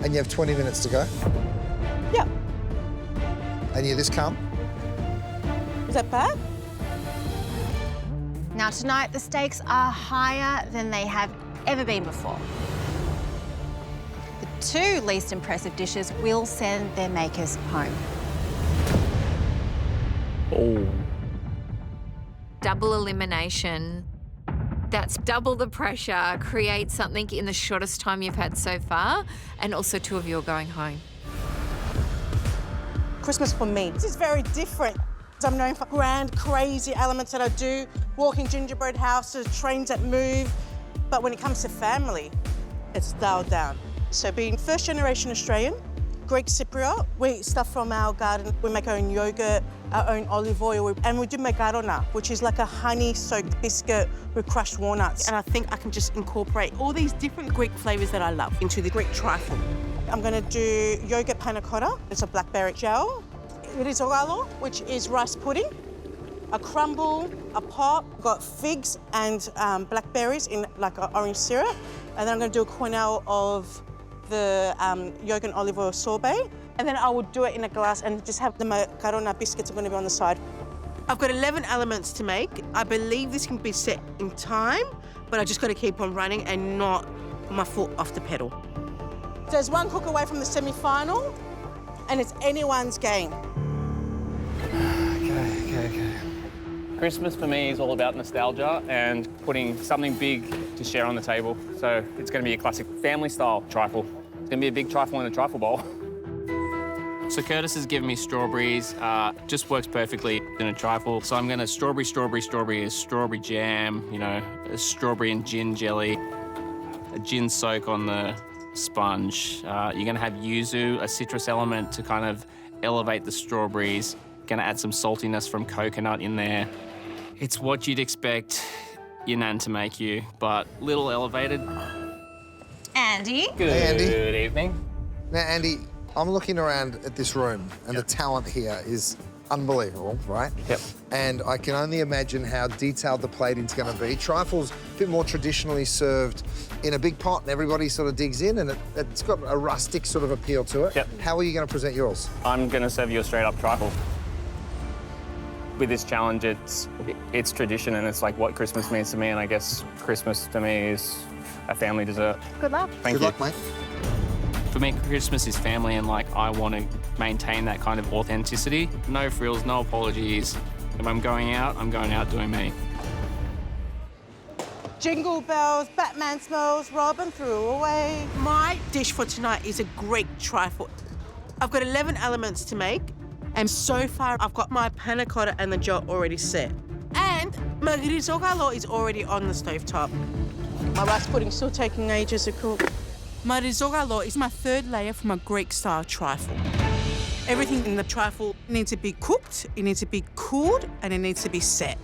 And you have 20 minutes to go? Yep. And you're this calm? Is that bad? Now tonight, the stakes are higher than they have ever been before. The two least impressive dishes will send their makers home. Oh. Double elimination. That's double the pressure, create something in the shortest time you've had so far, and also two of you are going home. Christmas for me, this is very different. I'm known for grand, crazy elements that I do, walking gingerbread houses, trains that move. But when it comes to family, it's dialed down. So being first-generation Australian, Greek Cypriot, we eat stuff from our garden. We make our own yogurt, our own olive oil, and we do macarona, which is like a honey-soaked biscuit with crushed walnuts. And I think I can just incorporate all these different Greek flavours that I love into the Greek Trifle. I'm gonna do yogurt panna cotta. It's a blackberry gel. Risotto, which is rice pudding, a crumble, a pop, got figs and blackberries in like an orange syrup. And then I'm gonna do a cornell of the yogurt and olive oil sorbet. And then I would do it in a glass and just have the macarona biscuits are gonna be on the side. I've got 11 elements to make. I believe this can be set in time, but I just gotta keep on running and not put my foot off the pedal. There's one cook away from the semi-final, and it's anyone's game. Okay. Christmas for me is all about nostalgia and putting something big to share on the table. So it's going to be a classic family-style trifle. It's going to be a big trifle in a trifle bowl. So Curtis has given me strawberries. Just works perfectly in a trifle. So I'm going to strawberry is strawberry jam, you know, a strawberry and gin jelly, a gin soak on the sponge. You're going to have yuzu, a citrus element to kind of elevate the strawberries. Going to add some saltiness from coconut in there. It's what you'd expect your nan to make you, but little elevated. Andy? Good Hey, Andy. evening. Now, Andy, I'm looking around at this room, and the talent here is unbelievable, right? Yep. And I can only imagine how detailed the plating's going to be. Trifle's a bit more traditionally served in a big pot, and everybody sort of digs in, and it's got a rustic sort of appeal to it. Yep. How are you going to present yours? I'm going to serve you a straight-up trifle. With this challenge, it's tradition, and it's like what Christmas means to me, and I guess Christmas to me is a family dessert. Good luck. Thank Good you. luck, mate. For me, Christmas is family, and like I want to maintain that kind of authenticity. No frills, no apologies. If I'm going out doing me. Jingle bells, Batman smells, Robin threw away. My dish for tonight is a Greek trifle. I've got 11 elements to make, and so far I've got my panna cotta and the gel already set. And my risotto is already on the stovetop. My rice pudding's still taking ages to cook. My risotto is my third layer for my Greek-style trifle. Everything in the trifle needs to be cooked, it needs to be cooled, and it needs to be set.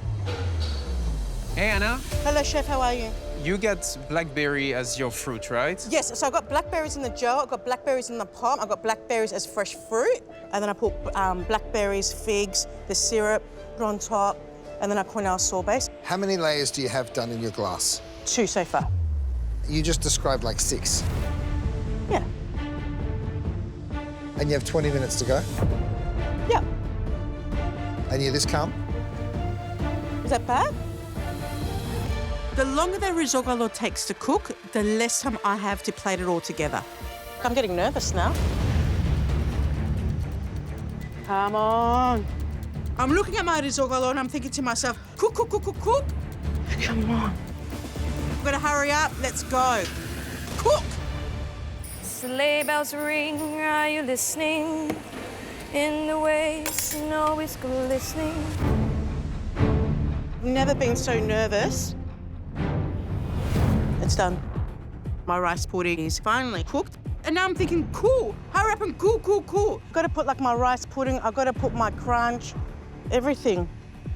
Hey, Anna. Hello, chef, how are you? You get blackberry as your fruit, right? Yes, so I've got blackberries in the gel, I've got blackberries in the pot, I've got blackberries as fresh fruit, and then I put blackberries, figs, the syrup on top, and then I cornell sorbet. How many layers do you have done in your glass? 2 so far. You just described like 6. Yeah. And you have 20 minutes to go? Yeah. And you're this calm? Is that bad? The longer the risotto takes to cook, the less time I have to plate it all together. I'm getting nervous now. Come on. I'm looking at my risotto and I'm thinking to myself, cook, cook, cook, cook, cook. Come on. We've got to hurry up. Let's go. Cook. Sleigh bells ring, are you listening? In the way, snow is glistening. I've never been so nervous. It's done. My rice pudding is finally cooked. And now I'm thinking, cool, hurry up and cool. Got to put like my rice pudding, I've got to put my crunch, everything.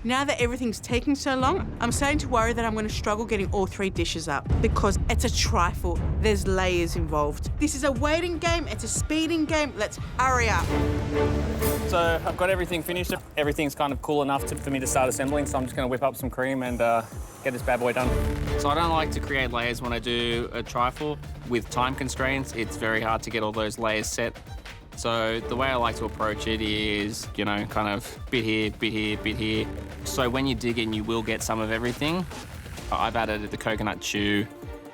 Now that everything's taking so long, I'm starting to worry that I'm going to struggle getting all 3 dishes up because it's a trifle. There's layers involved. This is a waiting game. It's a speeding game. Let's hurry up. So I've got everything finished. Everything's kind of cool enough for me to start assembling, so I'm just going to whip up some cream and get this bad boy done. So I don't like to create layers when I do a trifle. With time constraints, it's very hard to get all those layers set. So the way I like to approach it is, you know, kind of bit here, bit here, bit here. So when you dig in, you will get some of everything. I've added the coconut chew.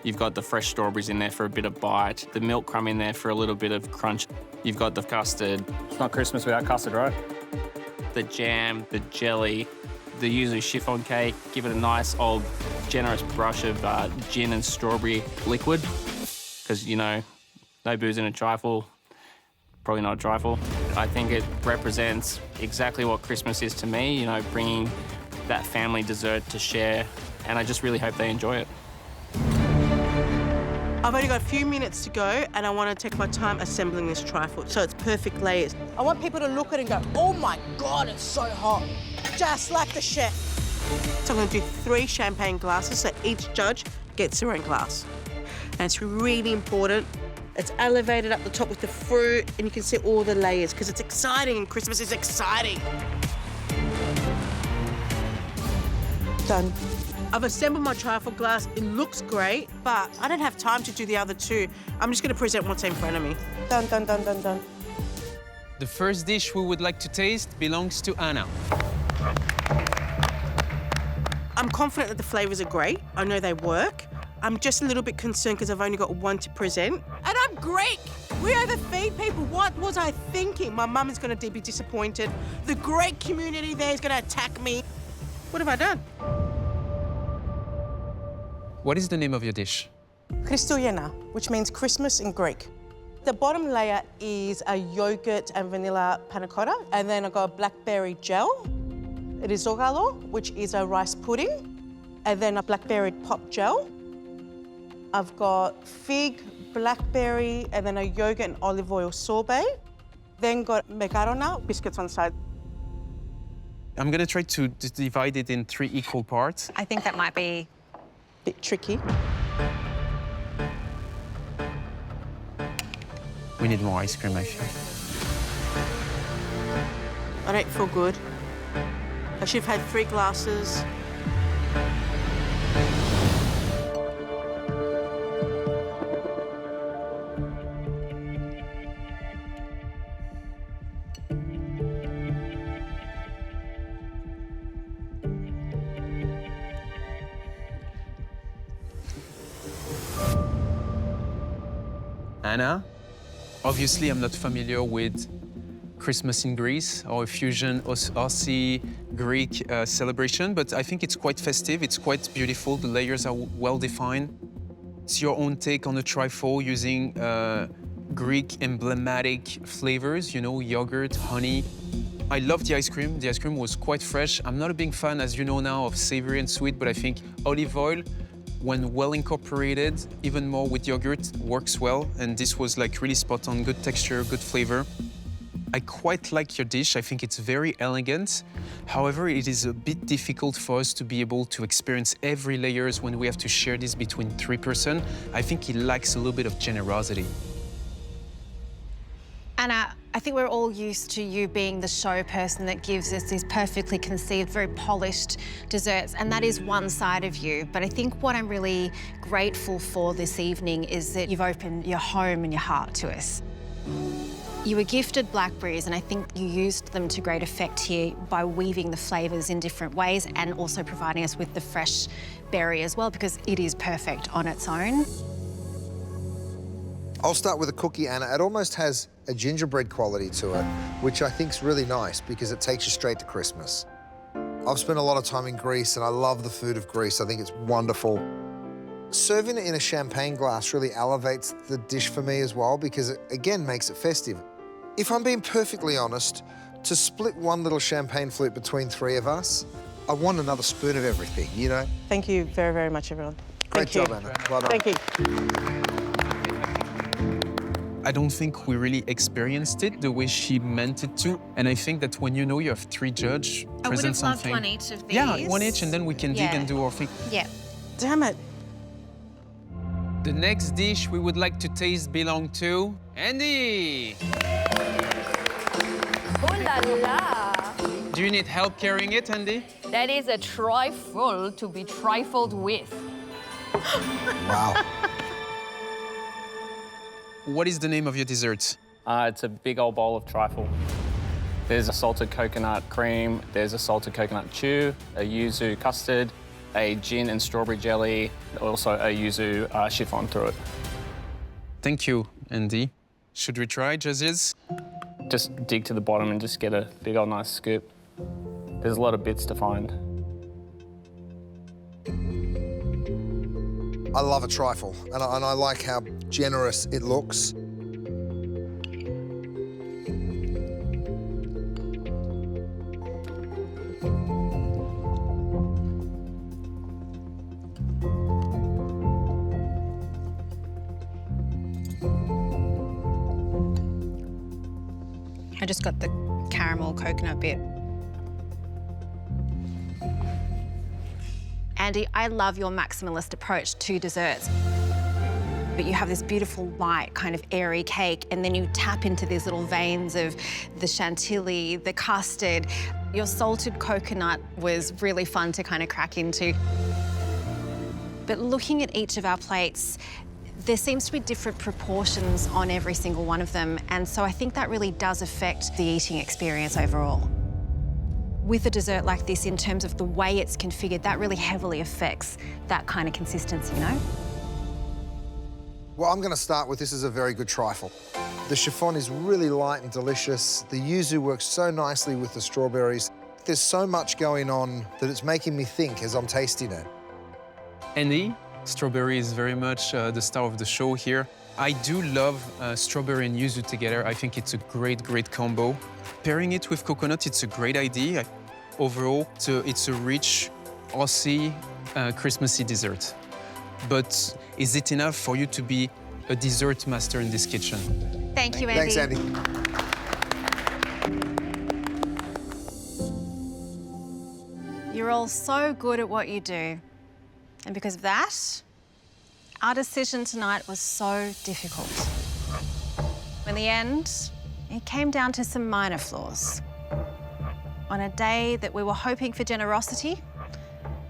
You've got the fresh strawberries in there for a bit of bite. The milk crumb in there for a little bit of crunch. You've got the custard. It's not Christmas without custard, right? The jam, the jelly, the yuzu chiffon cake. Give it a nice old generous brush of gin and strawberry liquid. Because, you know, no booze in a trifle. Probably not a trifle. I think it represents exactly what Christmas is to me, you know, bringing that family dessert to share, and I just really hope they enjoy it. I've only got a few minutes to go, and I want to take my time assembling this trifle so it's perfect layers. I want people to look at it and go, oh my God, it's so hot. Just like the chef. So I'm going to do 3 champagne glasses, so each judge gets their own glass. And it's really important. It's elevated up the top with the fruit, and you can see all the layers because it's exciting, and Christmas is exciting. Done. I've assembled my trifle glass. It looks great, but I don't have time to do the other 2. I'm just going to present what's in front of me. Done, done, done, done, done. The first dish we would like to taste belongs to Anna. I'm confident that the flavors are great. I know they work. I'm just a little bit concerned because I've only got 1 to present. And I'm Greek. We overfeed people. What was I thinking? My mum is going to be disappointed. The Greek community there is going to attack me. What have I done? What is the name of your dish? Christouliana, which means Christmas in Greek. The bottom layer is a yogurt and vanilla panna cotta, and then I've got blackberry gel. It is zogalo, which is a rice pudding, and then a blackberry pop gel. I've got fig, blackberry, and then a yogurt and olive oil sorbet. Then got macarona, biscuits on the side. I'm gonna try to divide it in 3 equal parts. I think that might be Bit tricky. We need more ice cream, I think. I don't feel good. I should have had 3 glasses. Anna, obviously I'm not familiar with Christmas in Greece or a fusion Aussie Greek celebration, but I think it's quite festive, it's quite beautiful, the layers are well defined. It's your own take on the trifle using Greek emblematic flavors, you know, yogurt, honey. I love the ice cream. The ice cream was quite fresh. I'm not a big fan, as you know now, of savory and sweet, but I think olive oil, when well incorporated, even more with yogurt, works well. And this was like really spot on, good texture, good flavor. I quite like your dish. I think it's very elegant. However, it is a bit difficult for us to be able to experience every layers when we have to share this between 3 persons. I think it lacks a little bit of generosity. Anna, I think we're all used to you being the show person that gives us these perfectly conceived, very polished desserts, and that is one side of you. But I think what I'm really grateful for this evening is that you've opened your home and your heart to us. You were gifted blackberries, and I think you used them to great effect here by weaving the flavours in different ways and also providing us with the fresh berry as well, because it is perfect on its own. I'll start with a cookie, Anna. It almost has a gingerbread quality to it, which I think is really nice because it takes you straight to Christmas. I've spent a lot of time in Greece and I love the food of Greece. I think it's wonderful. Serving it in a champagne glass really elevates the dish for me as well because it, again, makes it festive. If I'm being perfectly honest, to split one little champagne flute between 3 of us, I want another spoon of everything, you know? Thank you very, very much, everyone. Great job, Anna. Well done. Thank you. I don't think we really experienced it the way she meant it to. And I think that when you know you have 3 judges, I would present have loved something. one each of these. Yeah, one each, and then we can dig Yeah. and do our thing. Yeah. Damn it. The next dish we would like to taste belong to Andy. Oh la la! Do you need help carrying it, Andy? That is a trifle to be trifled with. Wow. What is the name of your dessert? It's a big old bowl of trifle. There's a salted coconut cream, there's a salted coconut chew, a yuzu custard, a gin and strawberry jelly, also a yuzu chiffon through it. Thank you, Andy. Should we try, Jazziz? Just dig to the bottom and just get a big old nice scoop. There's a lot of bits to find. I love a trifle, and I like how generous it looks. I just got the caramel coconut bit. Andy, I love your maximalist approach to desserts. But you have this beautiful, light, kind of airy cake, and then you tap into these little veins of the chantilly, the custard. Your salted coconut was really fun to kind of crack into. But looking at each of our plates, there seems to be different proportions on every single one of them, and so I think that really does affect the eating experience overall. With a dessert like this, in terms of the way it's configured, that really heavily affects that kind of consistency, you know? Well, I'm going to start with this is a very good trifle. The chiffon is really light and delicious. The yuzu works so nicely with the strawberries. There's so much going on that it's making me think as I'm tasting it. Andy, strawberry is very much the star of the show here. I do love strawberry and yuzu together. I think it's a great, great combo. Pairing it with coconut, it's a great idea. Overall, it's a rich, Aussie, Christmassy dessert. But is it enough for you to be a dessert master in this kitchen? Thank you, Andy. Thanks, Andy. You're all so good at what you do. And because of that, our decision tonight was so difficult. In the end, it came down to some minor flaws. On a day that we were hoping for generosity,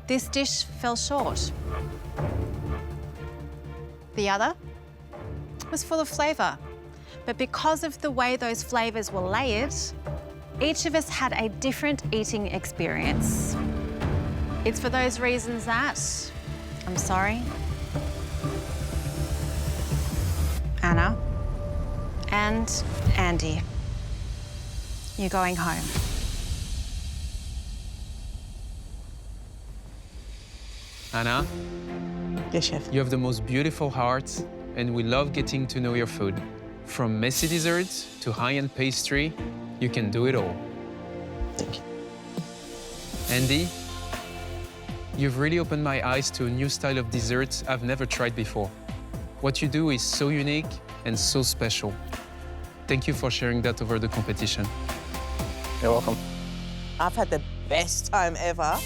this dish fell short. The other was full of flavour. But because of the way those flavours were layered, each of us had a different eating experience. It's for those reasons that, I'm sorry, Anna and Andy, you're going home. Anna, Yes, chef. you have the most beautiful heart, and we love getting to know your food. From messy desserts to high-end pastry, you can do it all. Thank you. Andy, you've really opened my eyes to a new style of desserts I've never tried before. What you do is so unique and so special. Thank you for sharing that over the competition. You're welcome. I've had the best time ever.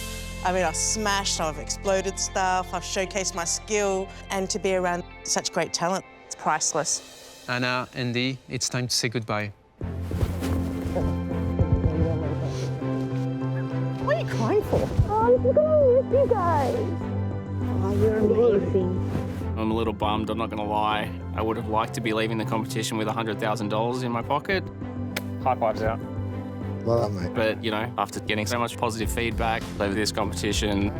I mean, I've smashed, I've exploded stuff, I've showcased my skill, and to be around such great talent, it's priceless. Anna, Andy, it's time to say goodbye. What are you crying for? I'm gonna miss you guys. Oh, you're amazing. I'm a little bummed, I'm not gonna lie. I would have liked to be leaving the competition with $100,000 in my pocket. High fives out. Well done, mate. But, you know, after getting so much positive feedback over this competition,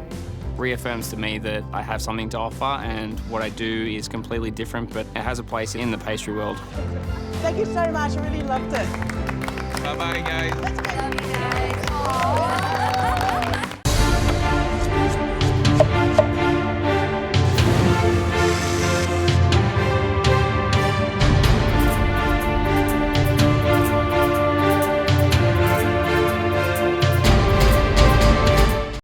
reaffirms to me that I have something to offer and what I do is completely different, but it has a place in the pastry world. Thank you so much, I really loved it. Bye-bye, guys. Let's go. Love you guys.